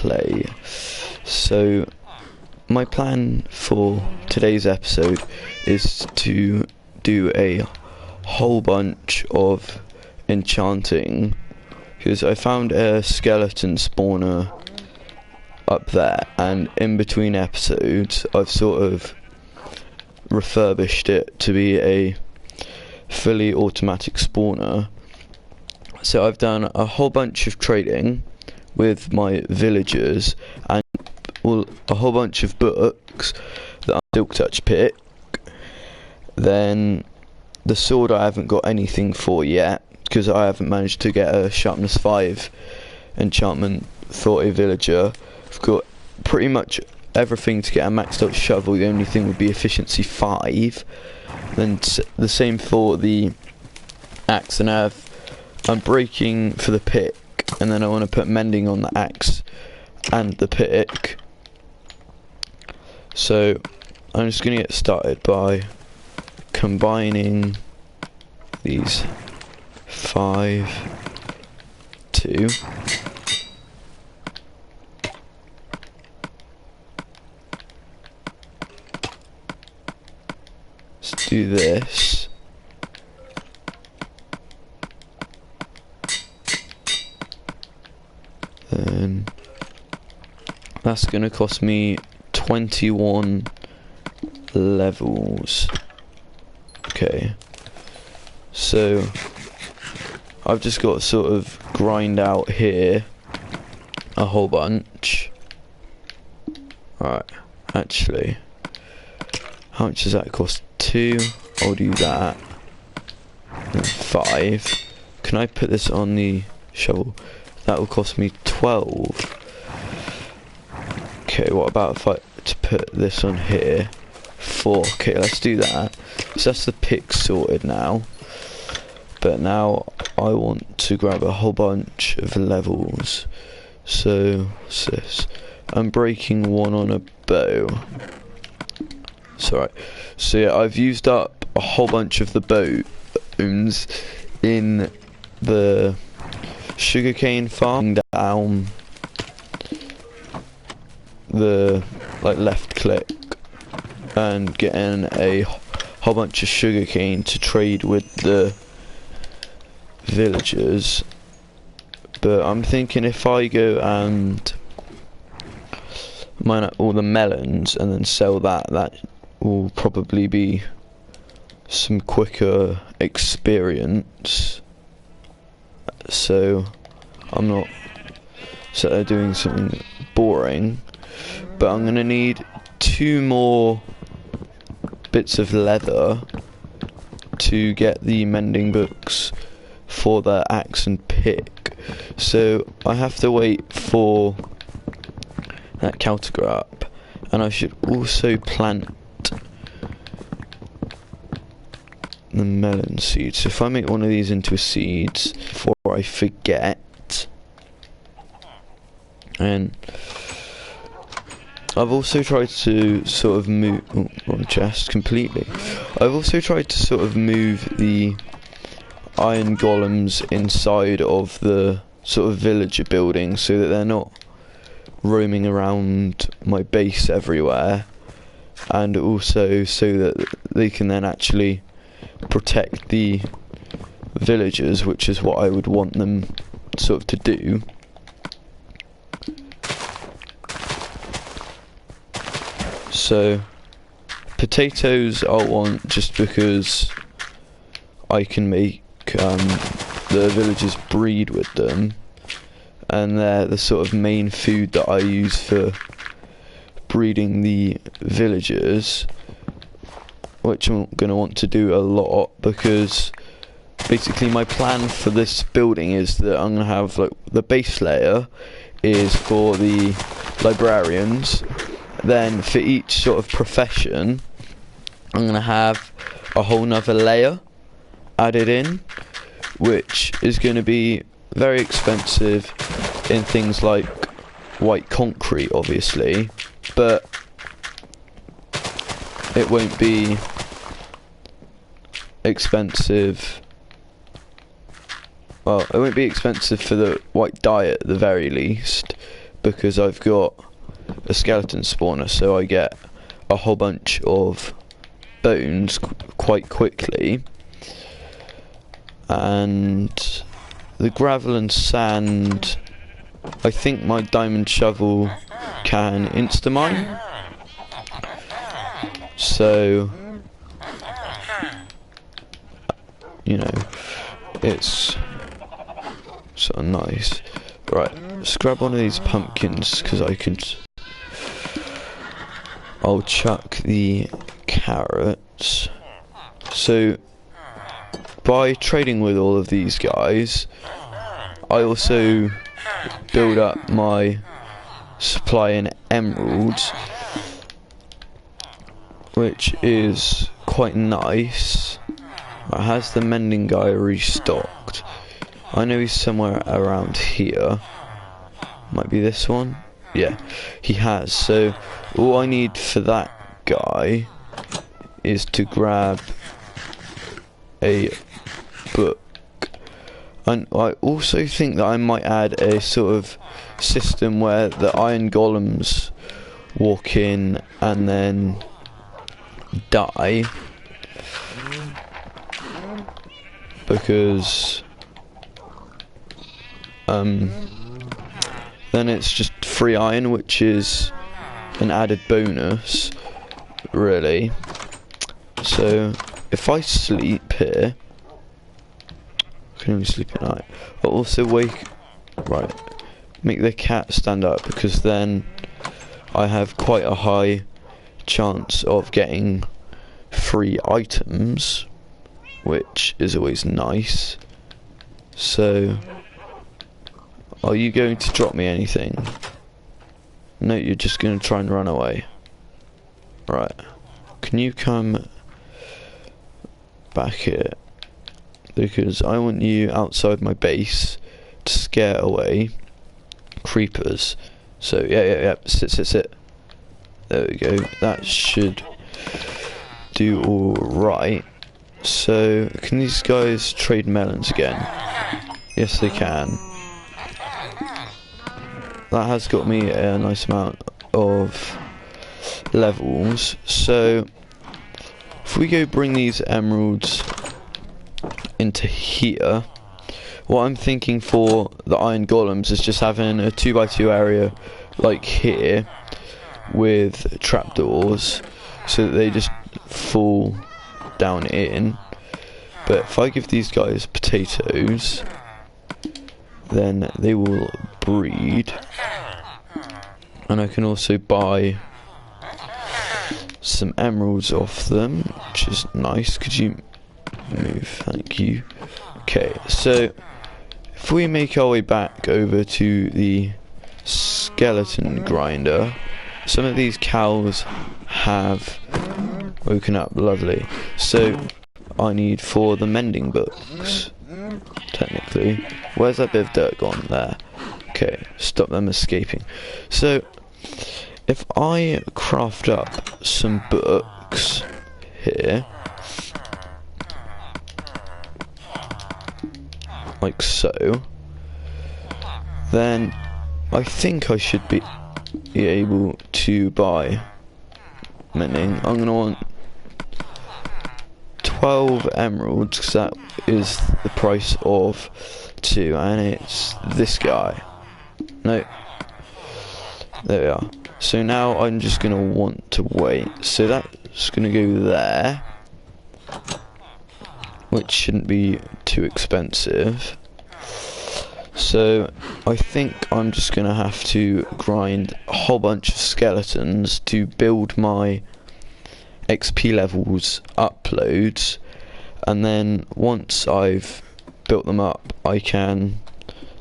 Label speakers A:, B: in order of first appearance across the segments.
A: play. So my plan for today's episode is to do a whole bunch of enchanting, because I found a skeleton spawner up there, and in between episodes I've sort of refurbished it to be a fully automatic spawner. So I've done a whole bunch of trading with my villagers and a whole bunch of books that I silk touch pick. Then the sword I haven't got anything for yet, because I haven't managed to get a sharpness 5 enchantment for a villager. I've got pretty much everything to get a maxed out shovel. The only thing would be efficiency 5. Then the same for the axe, and I'm breaking for the pick, and then I want to put mending on the axe and the pick. So I'm just going to get started by combining these 5, 2. Let's do this. Then that's going to cost me 21 levels. Okay, so I've just got to sort of grind out here a whole bunch. Right, actually, how much does that cost? 2. I'll do that. And 5. Can I put this on the shovel? That will cost me 12. Okay, what about if I to put this on here? 4. Okay, let's do that. So that's the pick sorted now. But now I want to grab a whole bunch of levels. So what's this? I'm breaking 1 on a bow. It's alright. So yeah, I've used up a whole bunch of the bones in the sugarcane farm. Down the left click and getting a whole bunch of sugarcane to trade with the villagers. But I'm thinking if I go and mine up all the melons and then sell that will probably be some quicker experience. So I'm not doing something boring, but I'm gonna need 2 more bits of leather to get the mending books for the axe and pick. So I have to wait for that cow to grow up, and I should also plant the melon seeds. So if I make one of these into a seeds before I forget. And I've also tried to sort of move wrong chest completely. I've also tried to sort of move the iron golems inside of the sort of villager building so that they're not roaming around my base everywhere, and also so that they can then actually protect the villagers, which is what I would want them sort of to do. So potatoes I'll want just because I can make the villagers breed with them, and they're the sort of main food that I use for breeding the villagers, which I'm going to want to do a lot, because basically my plan for this building is that I'm going to have the base layer is for the librarians. Then for each sort of profession I'm going to have a whole nother layer added in, which is going to be very expensive in things like white concrete, obviously, but it won't be expensive. Well, it won't be expensive for the white dye at the very least, because I've got a skeleton spawner, so I get a whole bunch of bones quite quickly. And the gravel and sand, I think my diamond shovel can insta-mine. So, you know, it's sort of nice. Right, let's grab one of these pumpkins, because I'll chuck the carrots. So, by trading with all of these guys, I also build up my supply in emeralds, which is quite nice. Has the mending guy restocked? I know he's somewhere around here. Might be this one. Yeah, he has. So all I need for that guy is to grab a book. And I also think that I might add a sort of system where the iron golems walk in and then die, because then it's just free iron, which is an added bonus, really. So if I sleep here, I can only sleep at night. I'll also make the cat stand up, because then I have quite a high chance of getting free items, which is always nice. So, are you going to drop me anything? No, you're just going to try and run away. Right. Can you come back here? Because I want you outside my base to scare away creepers. So, yeah. Sit. There we go. That should do alright. So, can these guys trade melons again? Yes, they can. That has got me a nice amount of levels. So, if we go bring these emeralds into here, what I'm thinking for the iron golems is just having a 2x2 area like here with trapdoors, so that they just fall down in. But if I give these guys potatoes, then they will breed, and I can also buy some emeralds off them, which is nice. Could you move? Thank you. Okay, so if we make our way back over to the skeleton grinder, some of these cows have woken up. Lovely. So I need for the mending books, technically. Where's that bit of dirt gone? There. Okay, stop them escaping. So if I craft up some books here, like so, then I think I should be able to buy mending. I'm gonna want 12 emeralds, because that is the price of 2, and it's this guy. No, there we are. So now I'm just gonna want to wait. So that's gonna go there, which shouldn't be too expensive. So I think I'm just gonna have to grind a whole bunch of skeletons to build my XP levels uploads, and then once I've built them up, I can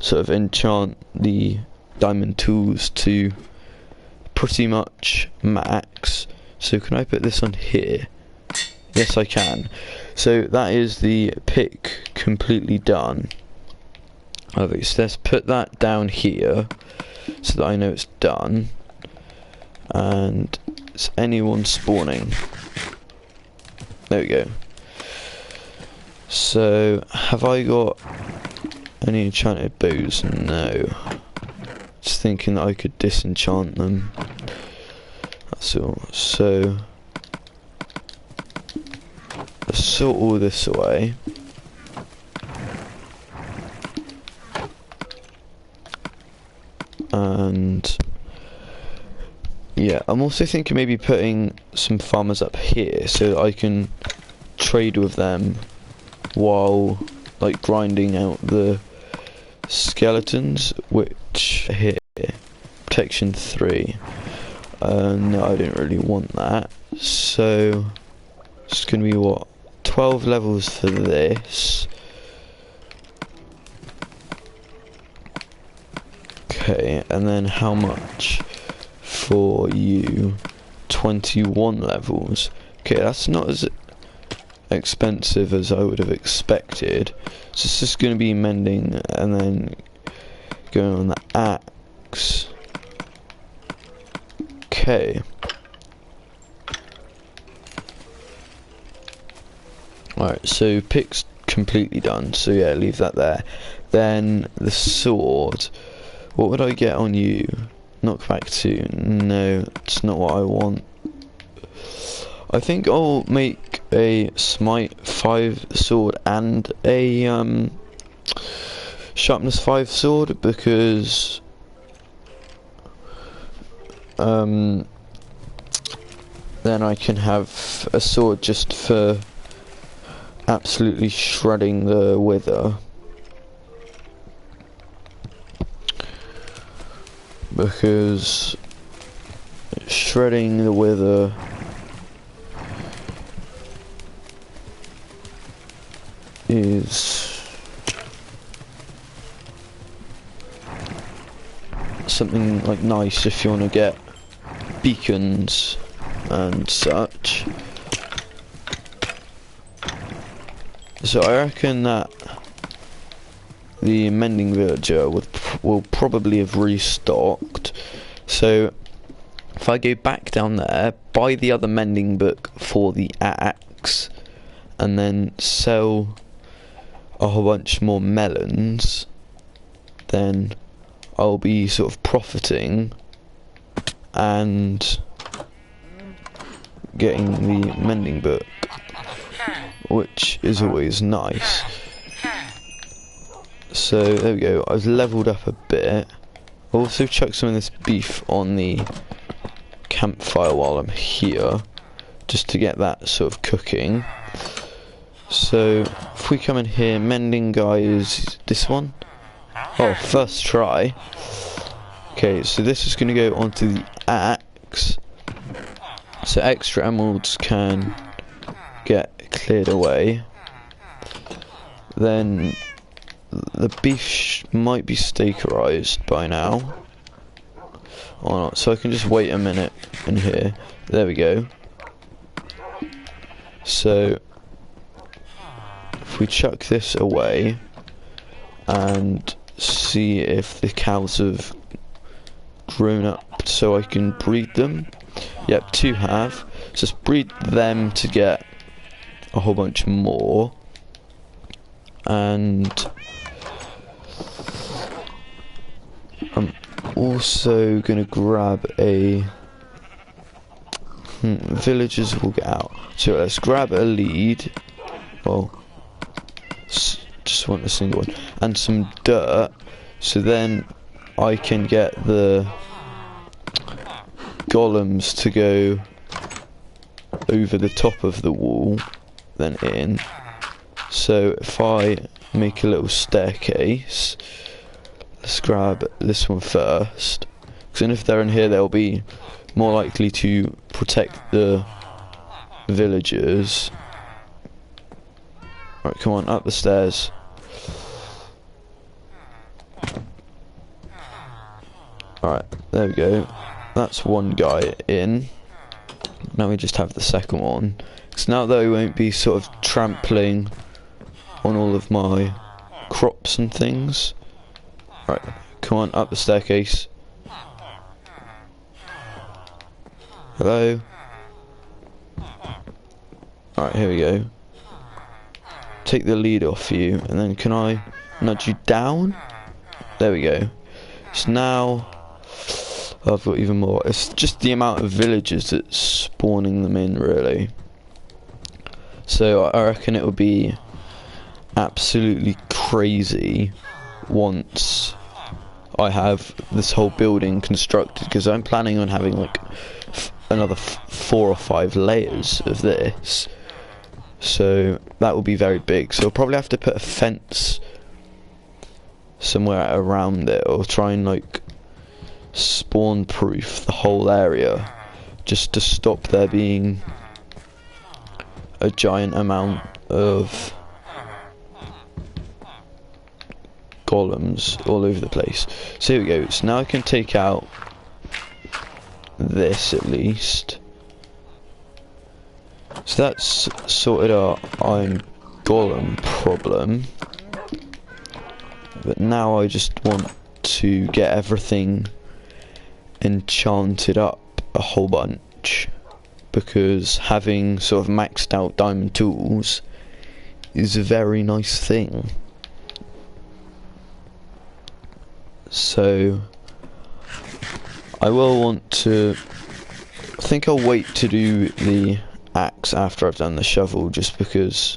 A: sort of enchant the diamond tools to pretty much max. So can I put this on here? Yes, I can. So that is the pick completely done. Okay, so let's put that down here so that I know it's done. And is anyone spawning? There we go. So have I got any enchanted bows? No. Just thinking that I could disenchant them. That's all. So let's sort all this away. And yeah, I'm also thinking maybe putting some farmers up here so that I can trade with them while like grinding out the skeletons, which here, protection 3. No, I don't really want that. So it's gonna be what, 12 levels for this. Okay, and then how much for you? 21 levels. Okay, that's not as expensive as I would have expected. So it's just going to be mending and then going on the axe. Okay. Alright, so pick's completely done. So yeah, leave that there. Then the sword. What would I get on you? Knockback 2. No, it's not what I want. I think I'll make a smite 5 sword and a sharpness 5 sword, because then I can have a sword just for absolutely shredding the wither. Because shredding the wither is something like nice if you want to get beacons and such. So I reckon that the mending villager will probably have restocked. So if I go back down there, buy the other mending book for the axe, and then sell a whole bunch more melons, then I'll be sort of profiting and getting the mending book, which is always nice. So there we go, I've leveled up a bit. I'll also chuck some of this beef on the campfire while I'm here, just to get that sort of cooking. So if we come in here, mending guy is this one. Oh, first try. Okay, so this is going to go onto the axe, so extra emeralds can get cleared away. Then the beef might be steakerized by now, or not, so I can just wait a minute in here. There we go. So if we chuck this away and see if the cows have grown up so I can breed them. Yep, 2 have. Just breed them to get a whole bunch more. And I'm also gonna grab a villagers will get out. So let's grab a lead. Well, just want a single one and some dirt, so then I can get the golems to go over the top of the wall, then in. So if I make a little staircase, let's grab this one first, because then if they're in here they'll be more likely to protect the villagers. Right, come on, up the stairs. Alright, there we go. That's one guy in. Now we just have the second one. So now they won't be sort of trampling on all of my crops and things. Right, come on, up the staircase. Hello? Alright, here we go. Take the lead off you, and then can I nudge you down? There we go. So now I've got even more. It's just the amount of villagers that's spawning them in, really. So I reckon it will be absolutely crazy once I have this whole building constructed, because I'm planning on having like another 4 or 5 layers of this, so that will be very big. So I'll probably have to put a fence somewhere around it, or try and like spawn proof the whole area, just to stop there being a giant amount of golems all over the place. So here we go. So now I can take out this at least. So that's sorted our iron golem problem. But now I just want to get everything enchanted up a whole bunch, because having sort of maxed out diamond tools is a very nice thing. So I will want to, I think I'll wait to do the axe after I've done the shovel, just because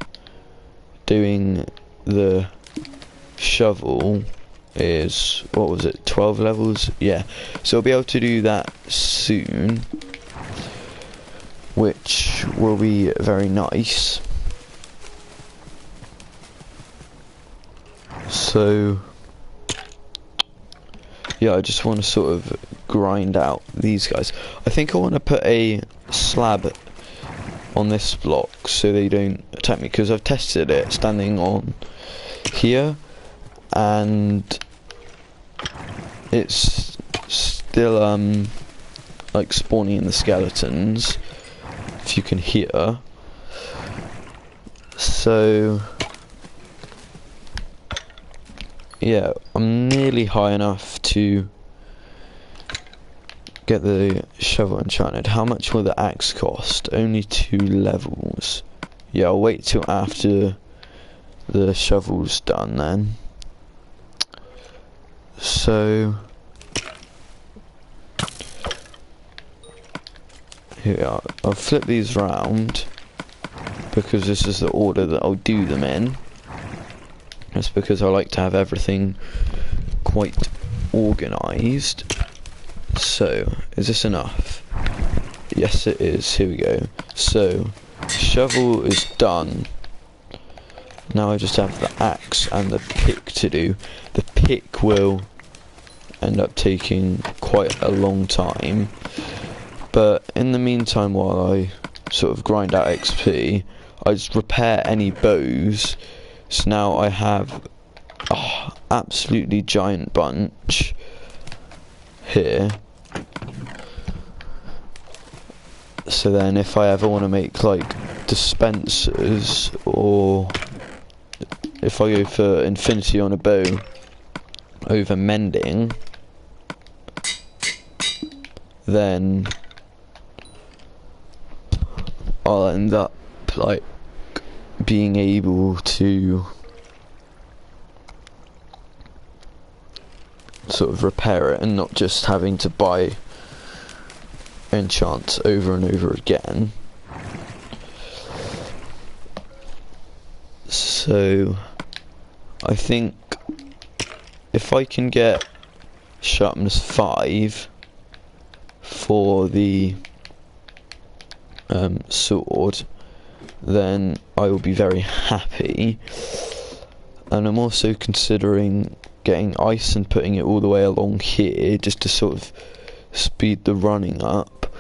A: doing the shovel is, what was it, 12 levels? Yeah, so I'll be able to do that soon, which will be very nice. So yeah, I just want to sort of grind out these guys. I think I want to put a slab on this block so they don't attack me, because I've tested it standing on here and it's still like spawning in the skeletons, if you can hear. So yeah, I'm nearly high enough to get the shovel enchanted. How much will the axe cost? Only 2 levels. Yeah, I'll wait till after the shovel's done then. So here we are. I'll flip these round because this is the order that I'll do them in. That's because I like to have everything quite organised. So, is this enough? Yes it is, here we go. So, shovel is done. Now I just have the axe and the pick to do. The pick will end up taking quite a long time. But in the meantime, while I sort of grind out XP, I just repair any bows. So now I have an absolutely giant bunch here. So then if I ever want to make like dispensers, or if I go for infinity on a bow over mending, then I'll end up like being able to sort of repair it and not just having to buy enchants over and over again. So I think if I can get sharpness 5 for the sword, then I will be very happy. And I'm also considering getting ice and putting it all the way along here, just to sort of speed the running up,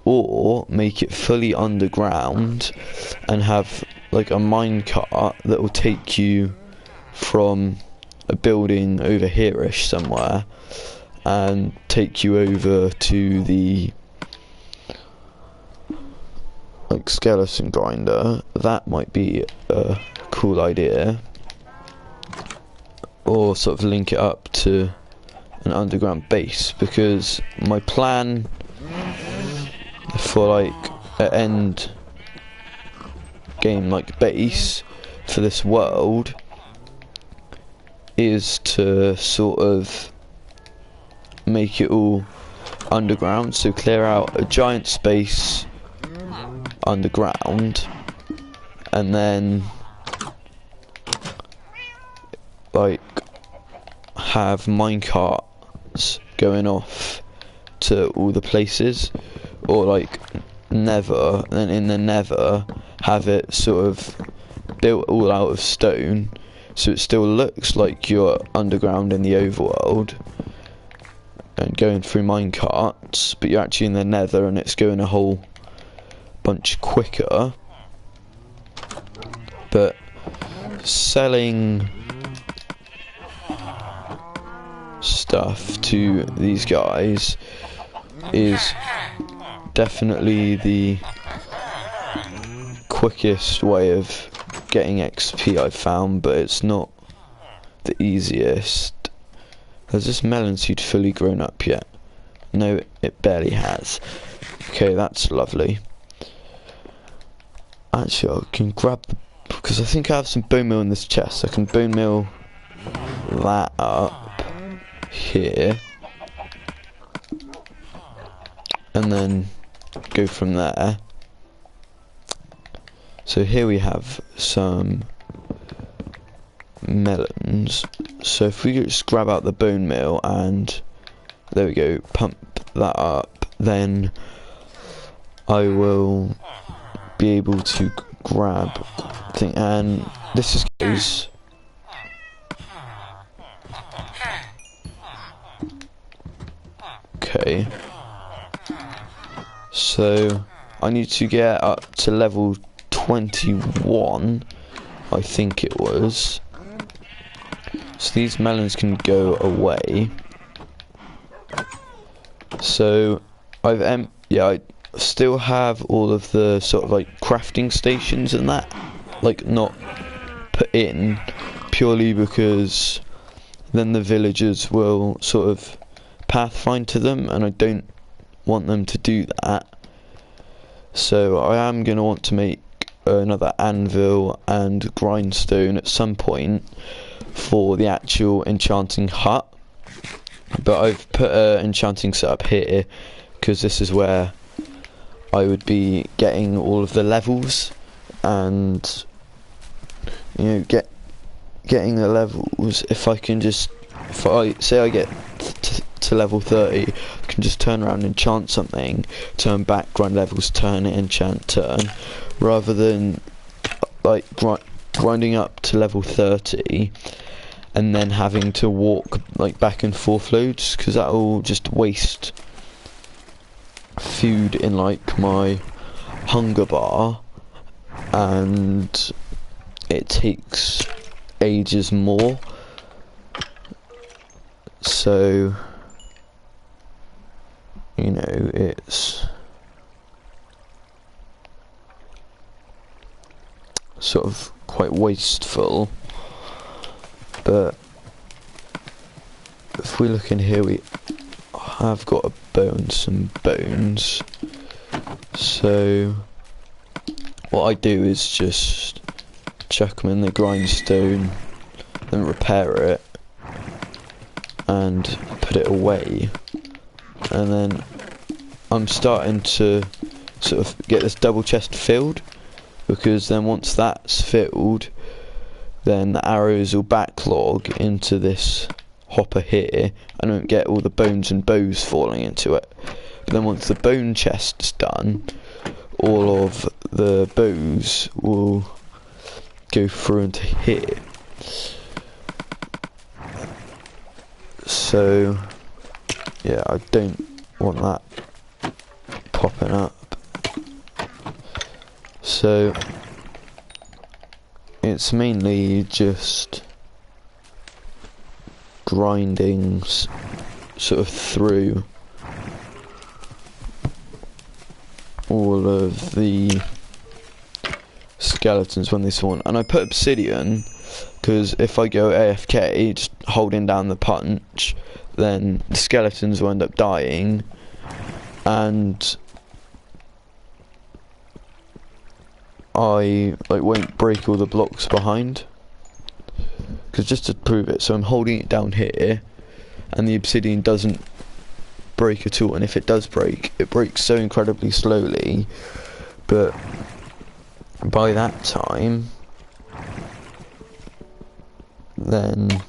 A: or make it fully underground and have like a minecart that will take you from a building over here-ish somewhere and take you over to the like skeleton grinder. That might be a cool idea. Or sort of link it up to an underground base, because my plan for like an end game like base for this world is to sort of make it all underground, so clear out a giant space underground, and then like have minecarts going off to all the places, or like nether, and in the nether have it sort of built all out of stone, so it still looks like you're underground in the overworld and going through minecarts, but you're actually in the nether and it's going a whole bunch quicker. But selling stuff to these guys is definitely the quickest way of getting XP I've found, but it's not the easiest. Has this melon seed fully grown up yet? No, it barely has. Okay, that's lovely. Actually, I can grab the, because I think I have some bone meal in this chest. I can bone meal that up here, and then go from there. So here we have some melons. So if we just grab out the bone meal and there we go, pump that up, then I will be able to grab thing, and this is goes. Okay, so I need to get up to level 21, I think it was. So these melons can go away. So I still have all of the sort of like crafting stations and that, like, not put in, purely because then the villagers will sort of pathfind to them, and I don't want them to do that. So I am going to want to make another anvil and grindstone at some point for the actual enchanting hut, but I've put an enchanting setup here because this is where I would be getting all of the levels, and you know, getting the levels. If I can just, if I say I get to level 30, I can just turn around and enchant something, turn back, grind levels, turn it, enchant, turn, rather than like grinding up to level 30 and then having to walk like back and forth loads, because that will just waste food in like my hunger bar, and it takes ages more. So you know, it's sort of quite wasteful. But if we look in here, we have got a bone, some bones. So what I do is just chuck them in the grindstone, then repair it and put it away, and then I'm starting to sort of get this double chest filled, because then once that's filled, then the arrows will backlog into this hopper here. I don't get all the bones and bows falling into it. But then once the bone chest's done, all of the bows will go through into here. So yeah, I don't want that popping up. So it's mainly just grinding sort of through all of the skeletons when they spawn. And I put obsidian because if I go AFK, just holding down the punch, then the skeletons will end up dying, and I won't break all the blocks behind. Because just to prove it, so I'm holding it down here, and the obsidian doesn't break at all, and if it does break, it breaks so incredibly slowly, but by that time, then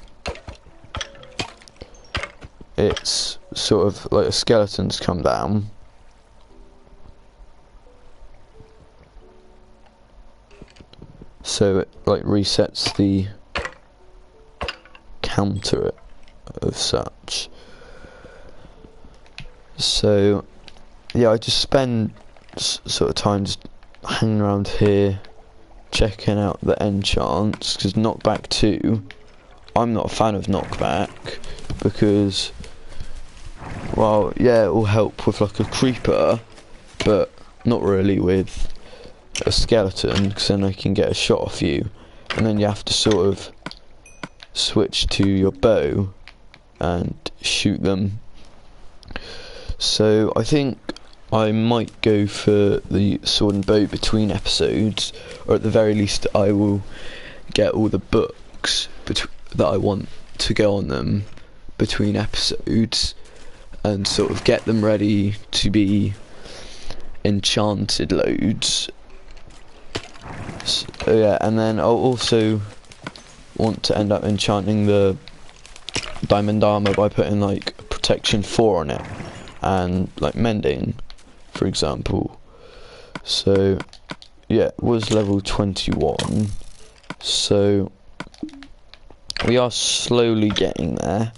A: it's sort of like a skeleton's come down. So it like resets the counter of such. So yeah, I just spend sort of time just hanging around here, checking out the enchants, because knockback 2, I'm not a fan of knockback, because, well, yeah, it will help with like a creeper, but not really with a skeleton, because then I can get a shot off you, and then you have to sort of switch to your bow and shoot them. So I think I might go for the sword and bow between episodes, or at the very least I will get all the books that I want to go on them between episodes, and sort of get them ready to be enchanted loads. So, yeah, and then I'll also want to end up enchanting the diamond armor by putting like protection 4 on it, and like mending, for example. So yeah, it was level 21, so we are slowly getting there.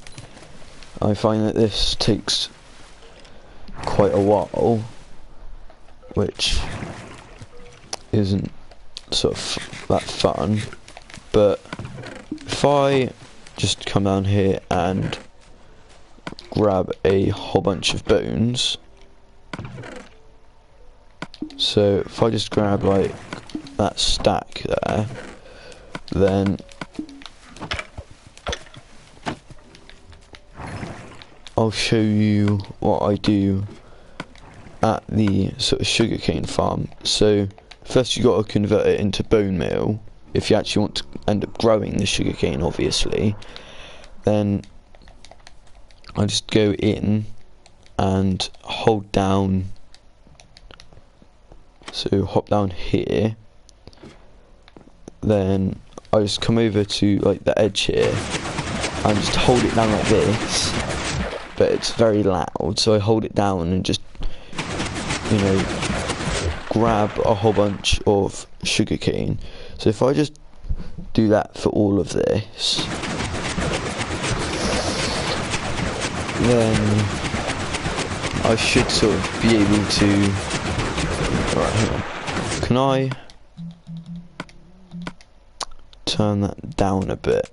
A: I find that this takes quite a while, which isn't sort of that fun, but if I just come down here and grab a whole bunch of bones, so if I just grab like that stack there, then I'll show you what I do at the sort of sugarcane farm. So first you got to convert it into bone meal if you actually want to end up growing the sugarcane, obviously. Then I just go in and hold down, so hop down here, then I just come over to like the edge here and just hold it down like this, but it's very loud, so I hold it down and just, you know, grab a whole bunch of sugarcane. So if I just do that for all of this, then I should sort of be able to, alright, hang on, can I turn that down a bit?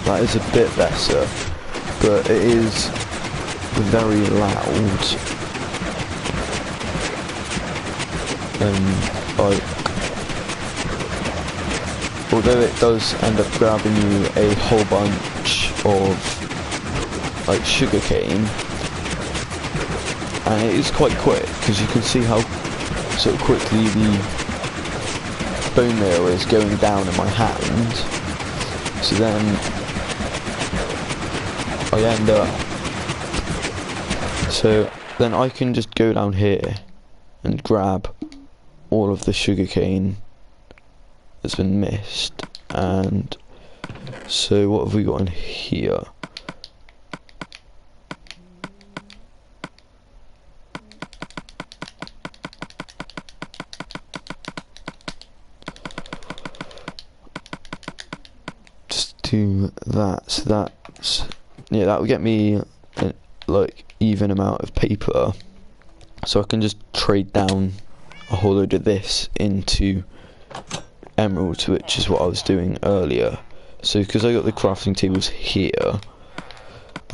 A: That is a bit better, but it is very loud, and like, although it does end up grabbing you a whole bunch of like sugarcane, and it is quite quick, because you can see how sort of quickly the bone meal is going down in my hand. So then I end up, so then I can just go down here and grab all of the sugarcane that's been missed. And so what have we got in here? Just do that. So that's, yeah, that will get me like even amount of paper, so I can just trade down a whole load of this into emeralds, which is what I was doing earlier. So because I got the crafting tables here,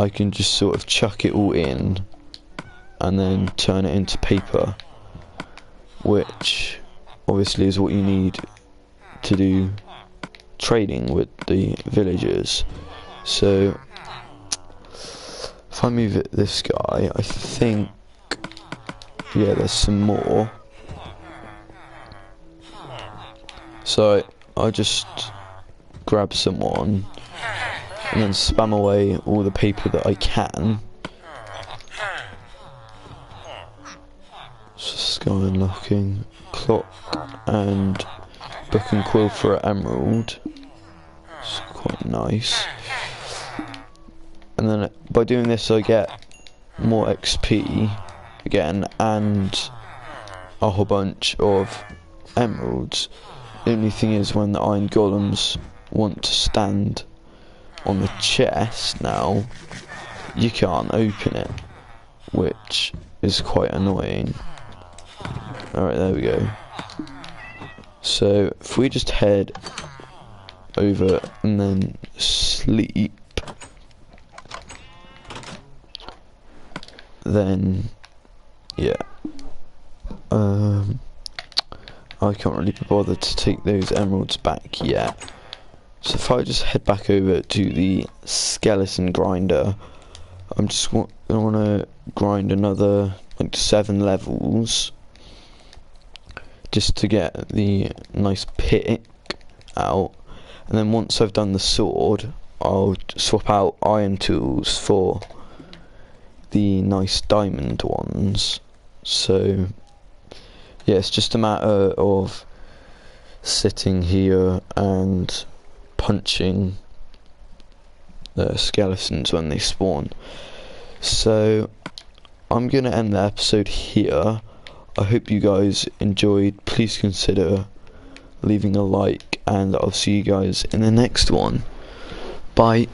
A: I can just sort of chuck it all in and then turn it into paper, which obviously is what you need to do trading with the villagers. So if I move it this guy, I think, yeah, there's some more. So I just grab someone, and then spam away all the paper that I can. Sky unlocking, clock, and book and quill for an emerald. It's quite nice. And then by doing this I get more XP again and a whole bunch of emeralds. The only thing is, when the iron golems want to stand on the chest now, you can't open it, which is quite annoying. Alright, there we go. So if we just head over and then sleep, then yeah, I can't really be bothered to take those emeralds back yet. So if I just head back over to the skeleton grinder, I'm just gonna want to grind another like 7 levels just to get the nice pick out, and then once I've done the sword, I'll swap out iron tools for the nice diamond ones. So yeah, it's just a matter of sitting here and punching the skeletons when they spawn. So I'm gonna end the episode here. I hope you guys enjoyed. Please consider leaving a like, and I'll see you guys in the next one. Bye.